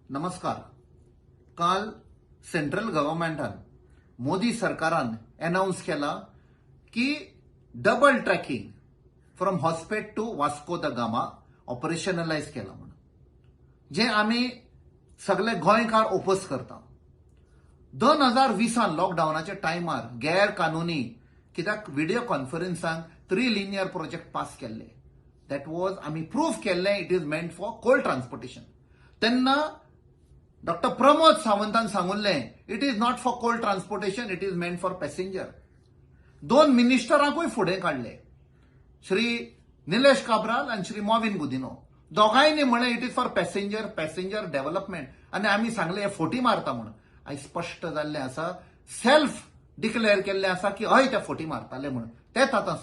नमस्कार. काल सेंट्रल गव्हर्नमेंटान मोदी सरकारान अनाउन्स केला की double tracking from Hospet to Vasco da Gama operationalise केला म्हणून, जे आम्ही सगळे गोंयकार ओपोज करता. 2020 लॉकडाऊनाच्या टायमार गैर कानुनी कित्याक व्हिडिओ कॉन्फरन्सांत 3 लिनियर प्रोजेक्ट पास केल्ले. दॅट वॉज आम्ही प्रूव्ह केल्ले it is meant for coal transportation. तेन्ना डॉक्टर प्रमोद सावंतान सांगुल्ले it is not for coal transportation, it is meant for passenger. 2 मिनिस्टरांकूय फुडें काढले, श्री निलेश काब्राल आणि श्री मॉविन गुदिनो. दोघांनी म्हणे it is for passenger development. आणि आम्ही सांगले हे फोटी मारता म्हणून. आयज स्पष्ट जाल्ले आसा, सेल्फ डिक्लेअर केल्ले आसा की हय ते फोटी मारताले म्हणून. तेच आतां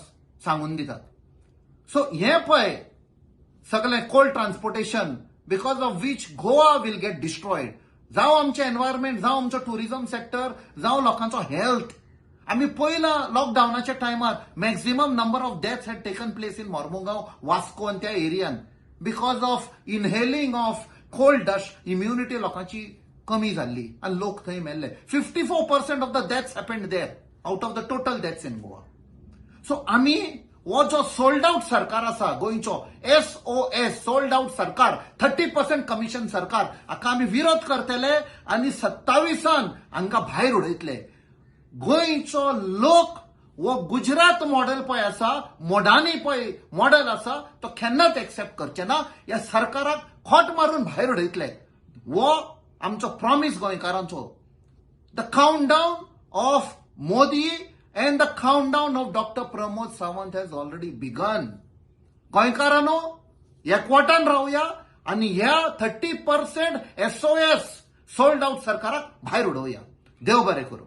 सांगून दितात. सो हे पळय सगळें cold transportation because of which Goa will get destroyed. जावं आमचें एनवायरमेंट, जावं आमचो टुरिझम सेक्टर, जावं लोकांचो हेल्थ. आम्ही पहिला लॉकडाऊनाच्या टायमार maximum number of deaths had taken place in Mormugao, Vasco आणि त्या एरियान because of inhaling of coal dust. Immunity लोकांची कमी जाल्ली आणि लोक थंय मेल्ले. 54% of the deaths happened there out of the total deaths in Goa. So आम्ही वो जो सोल्ड आउट सरकार आसा गोंयचो, SOS सोल्ड आउट सरकार, 30% कमिशन सरकार, हाका आम्ही विरोध करतले आणि 27 हांकां भायर उडयतले. गोंयचो लोक वो गुजरात मॉडेल पळय आसा, मोडानी पळय मॉडेल आसा, तो केन्नाच एक्सेप्ट करचे ना. ह्या सरकाराक खोट मारून भायर उडयतले. वो आमचो प्रॉमिस गोंयकारांचो. The countdown of Modi and the countdown of Dr. Pramod Sawant has already begun. गोंयकारांनो, एकवटान रावया आणि ह्या 30% SOS सोल्ड आउट सरकाराक भायर उडोवया. देव बरें करूं.